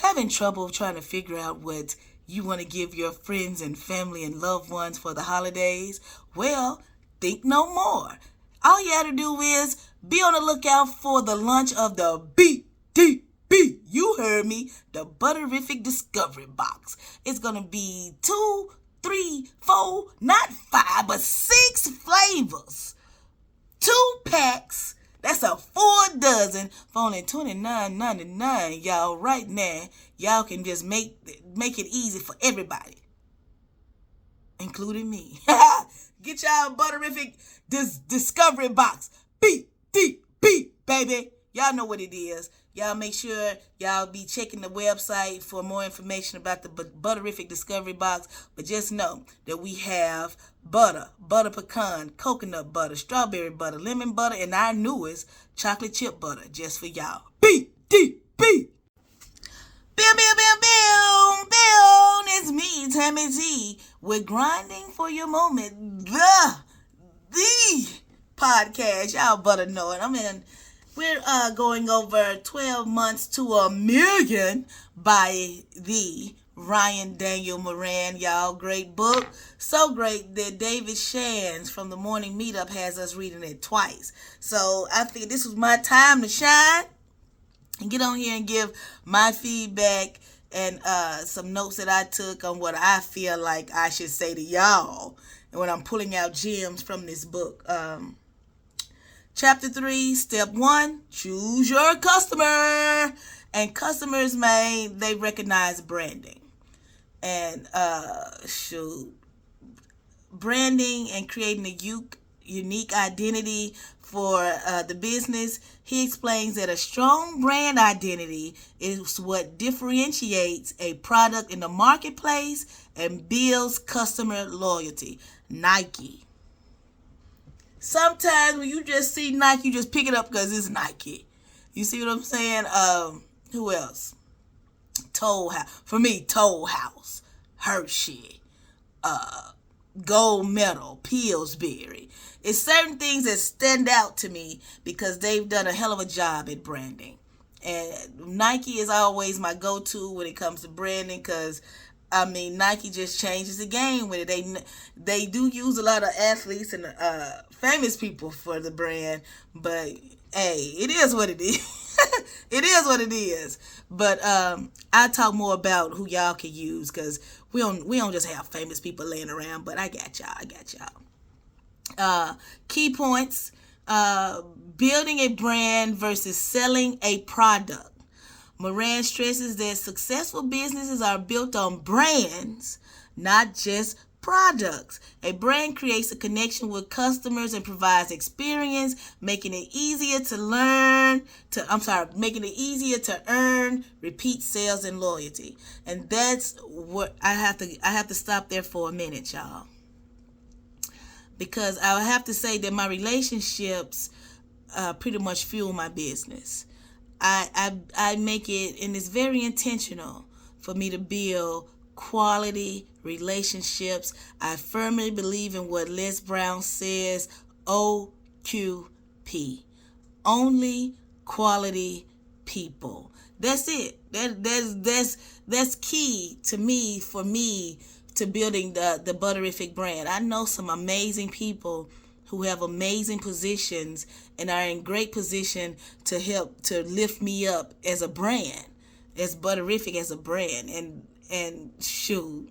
Having trouble trying to figure out what you want to give your friends and family and loved ones for the holidays? Well, think no more. All you have to do is be on the lookout for the launch of the BDB. You heard me, the Butterific Discovery Box. It's going to be 2, 3, 4, not 5, but 6 flavors. 2 packs. That's a 4 dozen for only $29.99, y'all. Right now, y'all can just make it easy for everybody, including me. Get y'all Butterific Discovery Box. BDB, baby. Y'all know what it is. Y'all make sure y'all be checking the website for more information about the Butterific Discovery Box. But just know that we have butter pecan, coconut butter, strawberry butter, lemon butter, and our newest chocolate chip butter just for y'all. BDB. Bill. It's me, Tammy G, with Grinding for Your Moment, the podcast. Y'all better know it. We're going over 12 months to $1 million by the Ryan Daniel Moran, y'all. Great book. So great that David Shands from the Morning Meetup has us reading it twice. So I think this was my time to shine and get on here and give my feedback and some notes that I took on what I feel like I should say to y'all and when I'm pulling out gems from this book. Chapter 3, Step 1, choose your customer. And customers, they recognize branding. And branding and creating a unique identity for the business. He explains that a strong brand identity is what differentiates a product in the marketplace and builds customer loyalty. Nike. Sometimes when you just see Nike, you just pick it up because it's Nike. You see what I'm saying? Who else? Toll House. For me, Toll House, Hershey, Gold Medal, Pillsbury. It's certain things that stand out to me because they've done a hell of a job at branding. And Nike is always my go-to when it comes to branding because Nike just changes the game with it. They do use a lot of athletes and famous people for the brand, but hey, it is what it is. It is what it is. But I talk more about who y'all can use because we don't just have famous people laying around. But I got y'all. Key points: building a brand versus selling a product. Moran stresses that successful businesses are built on brands, not just products. A brand creates a connection with customers and provides experience, making it easier to earn repeat sales and loyalty. And that's what I have to stop there for a minute, y'all. Because I have to say that my relationships pretty much fuel my business. I make it, and it's very intentional for me to build quality relationships. I firmly believe in what Les Brown says, OQP. Only quality people. That's it. That's key to me, for me, to building the Butterific brand. I know some amazing people who have amazing positions and are in great position to help to lift me up as a brand, as Butterific as a brand. And shoot,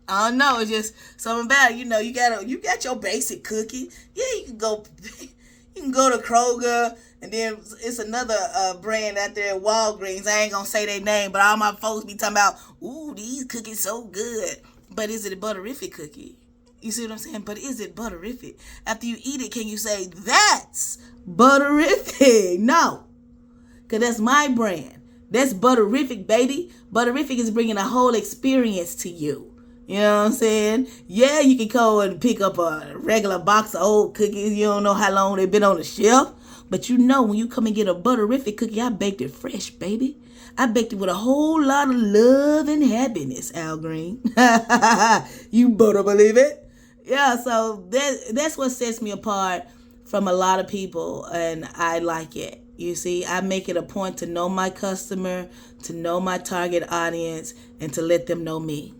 I don't know, it's just something about it. You got your basic cookie. Yeah, you can go to Kroger, and then it's another brand out there at Walgreens. I ain't gonna say their name, but all my folks be talking about, ooh, these cookies so good. But is it a Butterific cookie? You see what I'm saying? But is it Butterific? After you eat it, can you say, that's Butterific? No. Because that's my brand. That's Butterific, baby. Butterific is bringing a whole experience to you. You know what I'm saying? Yeah, you can go and pick up a regular box of old cookies. You don't know how long they've been on the shelf. But when you come and get a Butterific cookie, I baked it fresh, baby. I baked it with a whole lot of love and happiness, Al Green. You better believe it. Yeah, so that's what sets me apart from a lot of people, and I like it. You see, I make it a point to know my customer, to know my target audience, and to let them know me.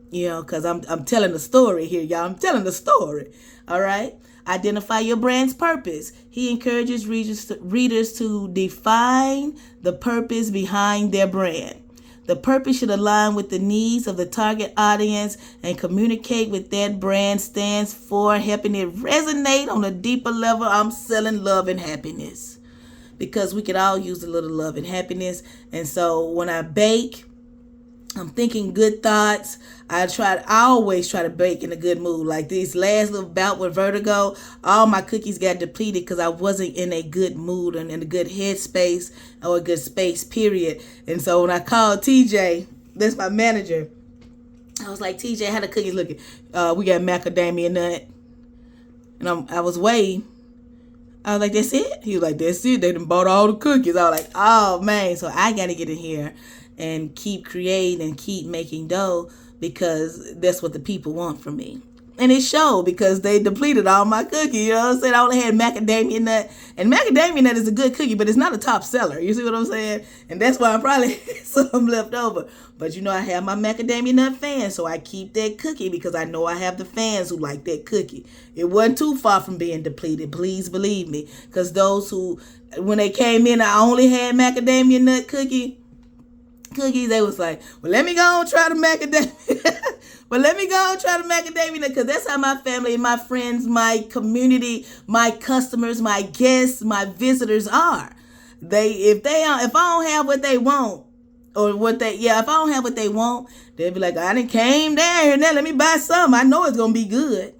Because I'm telling a story here, y'all. I'm telling a story. All right. Identify your brand's purpose. He encourages readers to define the purpose behind their brand. The purpose should align with the needs of the target audience and communicate what that brand stands for, helping it resonate on a deeper level. I'm selling love and happiness because we could all use a little love and happiness. And so when I bake, I'm thinking good thoughts. I always try to bake in a good mood. Like this last little bout with vertigo, all my cookies got depleted because I wasn't in a good mood and in a good headspace or a good space, period. And so when I called TJ, that's my manager, I was like, TJ, how the cookies looking? We got macadamia nut. And I was waiting. I was like, that's it? He was like, that's it. They done bought all the cookies. I was like, oh, man. So I got to get in here and keep creating and keep making dough because that's what the people want from me. And it showed because they depleted all my cookies. You know what I'm saying? I only had macadamia nut. And macadamia nut is a good cookie, but it's not a top seller. You see what I'm saying? And that's why I probably had some left over. But I have my macadamia nut fans, so I keep that cookie because I know I have the fans who like that cookie. It wasn't too far from being depleted. Please believe me. Because those who, when they came in, I only had macadamia nut cookies, they was like, well, let me go and try the macadamia. Because that's how my family, my friends, my community, my customers, my guests, my visitors are. If I don't have what they want, if I don't have what they want, they'll be like, I done came down here now, let me buy some. I know it's gonna be good.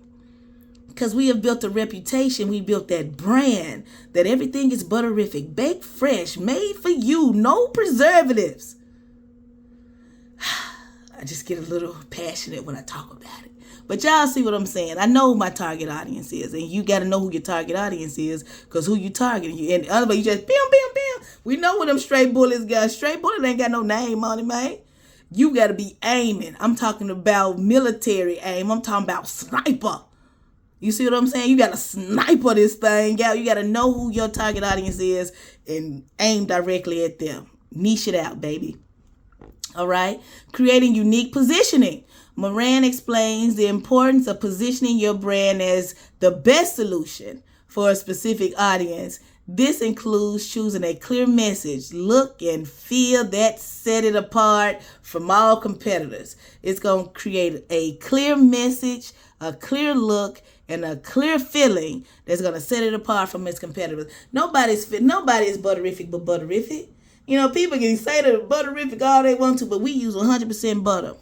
Because we have built a reputation, we built that brand, that everything is butterific, baked fresh, made for you, no preservatives. I just get a little passionate when I talk about it. But y'all see what I'm saying. I know who my target audience is. And you got to know who your target audience is because who you targeting. And otherwise, you just, bam. We know what them straight bullets got. Straight bullet ain't got no name on it, man. You got to be aiming. I'm talking about military aim. I'm talking about sniper. You see what I'm saying? You got to sniper this thing out. You got to know who your target audience is and aim directly at them. Niche it out, baby. All right. Creating unique positioning. Moran explains the importance of positioning your brand as the best solution for a specific audience. This includes choosing a clear message, look, and feel that set it apart from all competitors. It's going to create a clear message, a clear look, and a clear feeling that's going to set it apart from its competitors. Nobody is butterific but butterific. People can say that butterific all they want to, but we use 100% butter.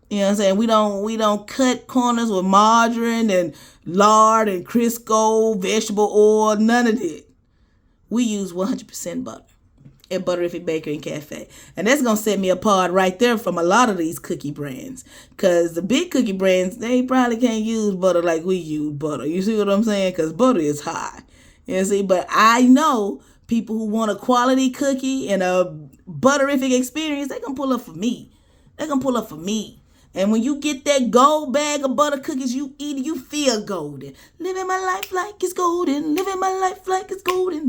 You know what I'm saying? We don't cut corners with margarine and lard and Crisco, vegetable oil, none of it. We use 100% butter at Butterific Bakery and Cafe. And that's going to set me apart right there from a lot of these cookie brands. Because the big cookie brands, they probably can't use butter like we use butter. You see what I'm saying? Because butter is high. You see? But I know people who want a quality cookie and a butterific experience, they can pull up for me. And when you get that gold bag of butter cookies you eat, you feel golden. Living my life like it's golden.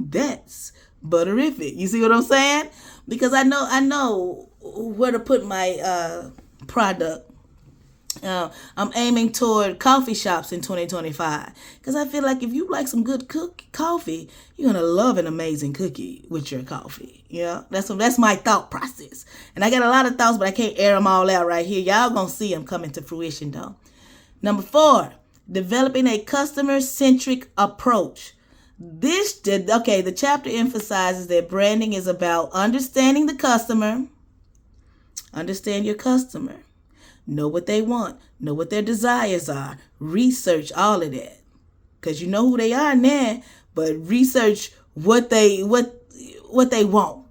That's butterific. You see what I'm saying? Because I know where to put my product. I'm aiming toward coffee shops in 2025 because I feel like if you like some good coffee, you're gonna love an amazing cookie with your coffee. That's my thought process, and I got a lot of thoughts, but I can't air them all out right here. Y'all gonna see them coming to fruition though. Number 4, developing a customer-centric approach. The chapter emphasizes that branding is about understanding the customer. Understand your customer. Know what they want. Know what their desires are. Research all of that. Because you know who they are now, but research what they want.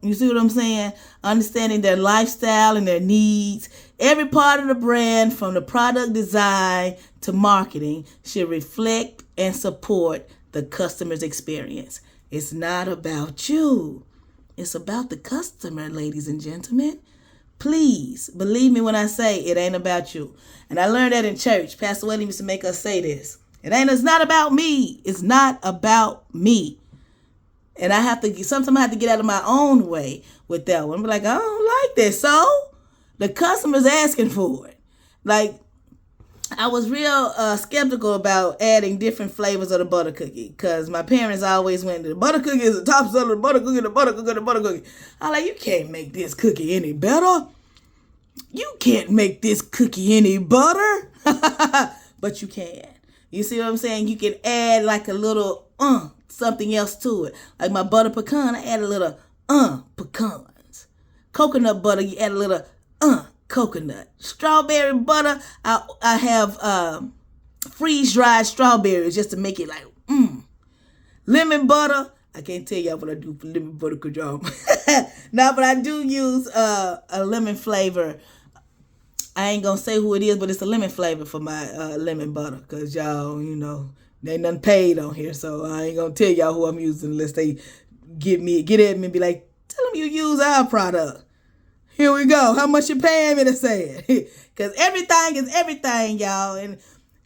You see what I'm saying? Understanding their lifestyle and their needs. Every part of the brand, from the product design to marketing, should reflect and support the customer's experience. It's not about you. It's about the customer, ladies and gentlemen. Please believe me when I say it ain't about you. And I learned that in church. Pastor William used to make us say this. It's not about me. It's not about me. And sometimes I have to get out of my own way with that one. I'm like, I don't like this. So the customer's asking for it. Like, I was real skeptical about adding different flavors of the butter cookie because my parents always went, the butter cookie is the top seller, the butter cookie, the butter cookie, the butter cookie. I'm like, you can't make this cookie any better. You can't make this cookie any butter. But you can. You see what I'm saying? You can add like a little something else to it. Like my butter pecan, I add a little pecans. Coconut butter, you add a little coconut. Strawberry butter, I have freeze-dried strawberries just to make it like Lemon butter, I can't tell y'all what I do for lemon butter because y'all no, but I do use a lemon flavor. I ain't gonna say who it is, but it's a lemon flavor for my lemon butter because y'all, there ain't nothing paid on here, so I ain't gonna tell y'all who I'm using unless they get at me and be like, tell them you use our product. Here we go. How much you paying me to say it? Because everything is everything, y'all. And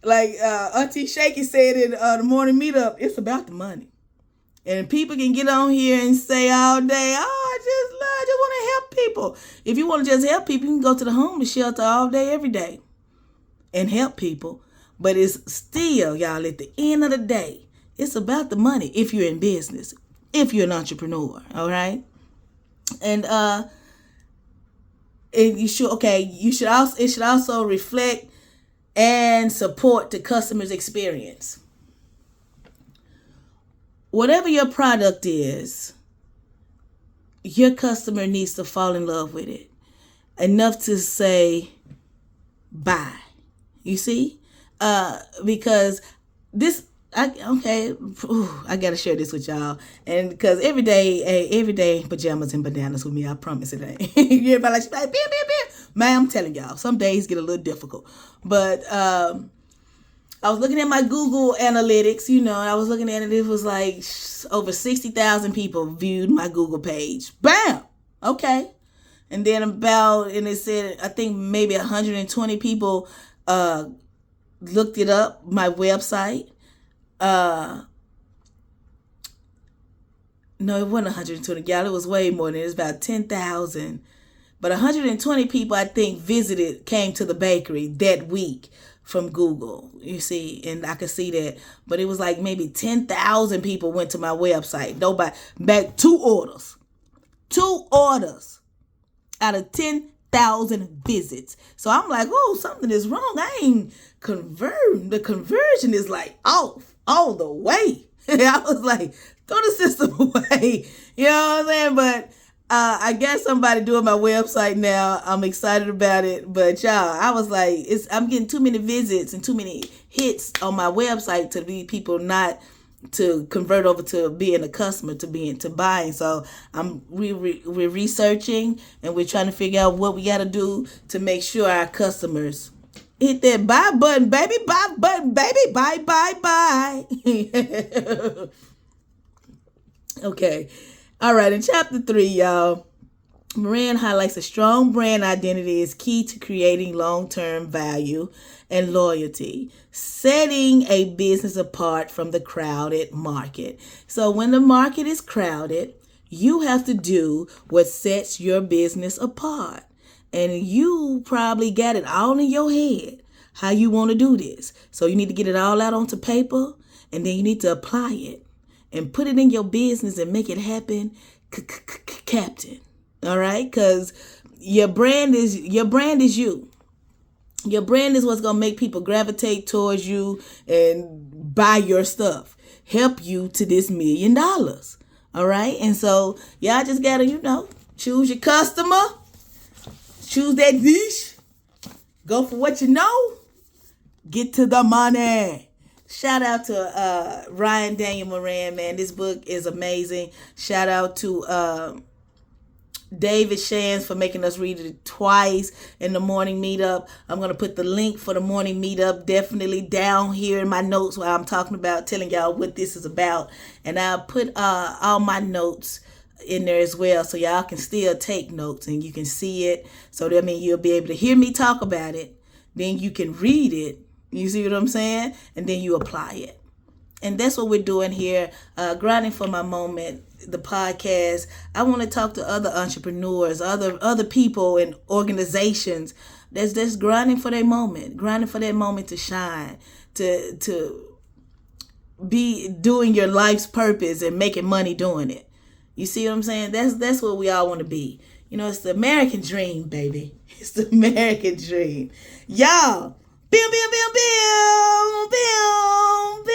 like Auntie Shaky said in the morning meetup, it's about the money. And people can get on here and say all day, I just want to help people. If you want to just help people, you can go to the homeless shelter all day, every day and help people. But it's still, y'all, at the end of the day, it's about the money if you're in business, if you're an entrepreneur, all right? And it should also reflect and support the customer's experience. Whatever your product is, your customer needs to fall in love with it enough to say buy. You see? Because I gotta share this with y'all, and because every day pajamas and bananas with me. I promise it ain't. Everybody like, bam, bam, bam. Man, I'm telling y'all, some days get a little difficult. But I was looking at my Google Analytics, and I was looking at it. It was like over 60,000 people viewed my Google page. Bam. Okay. And then it said, I think maybe 120 people looked it up, my website. No, it wasn't 120, y'all. It was way more than it. It was about 10,000. But 120 people, I think, came to the bakery that week from Google, you see, and I could see that. But it was like maybe 10,000 people went to my website. Nobody, back 2 orders out of 10,000 visits. So I'm like, oh, something is wrong. I ain't converting. The conversion is like off all the way. I was like, throw the system away. You know what I'm saying? But I got somebody doing my website now. I'm excited about it. But y'all, I was like, I'm getting too many visits and too many hits on my website to be people not to convert over to being a customer to buying. So we're researching and we're trying to figure out what we got to do to make sure our customers hit that buy button, baby, buy button, baby, buy. Okay. All right. In chapter 3, y'all, Moran highlights a strong brand identity is key to creating long-term value and loyalty, setting a business apart from the crowded market. So when the market is crowded, you have to do what sets your business apart. And you probably got it all in your head how you want to do this. So you need to get it all out onto paper, and then you need to apply it and put it in your business and make it happen, Captain. All right? Because your brand is you. Your brand is what's going to make people gravitate towards you and buy your stuff, help you to this $1 million. All right? And so y'all just got to, choose your customer, choose that niche, go for what you know, get to the money. Shout out to Ryan Daniel Moran, man. This book is amazing. Shout out to David Shands for making us read it twice in the morning meetup. I'm going to put the link for the morning meetup definitely down here in my notes while I'm talking about, telling y'all what this is about. And I'll put all my notes in there as well, so y'all can still take notes and you can see it. So that means you'll be able to hear me talk about it. Then you can read it. You see what I'm saying? And then you apply it. And that's what we're doing here, Grinding for My Moment, the podcast. I want to talk to other entrepreneurs, other people and organizations that's grinding for their moment, to shine, to be doing your life's purpose and making money doing it. You see what I'm saying? That's what we all want to be. It's the American dream, baby. It's the American dream. Y'all, bim, bim, bim, bim, bim, bim.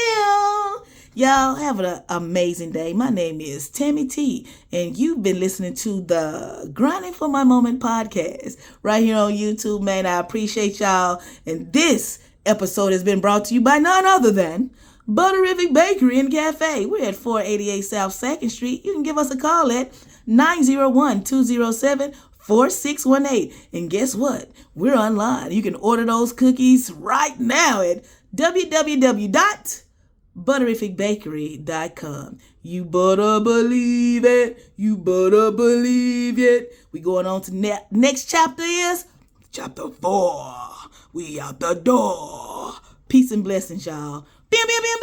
Y'all have an amazing day. My name is Tammy T, and you've been listening to the Grinding for My Moment podcast right here on YouTube, man. I appreciate y'all. And this episode has been brought to you by none other than Butterific Bakery and Cafe. We're at 488 South 2nd Street. You can give us a call at 901-207-4618. And guess what? We're online. You can order those cookies right now at www.butterificbakery.com. You better believe it. You better believe it. We going on to next chapter is chapter 4. We out the door. Peace and blessings, y'all. Bam, bam, bam,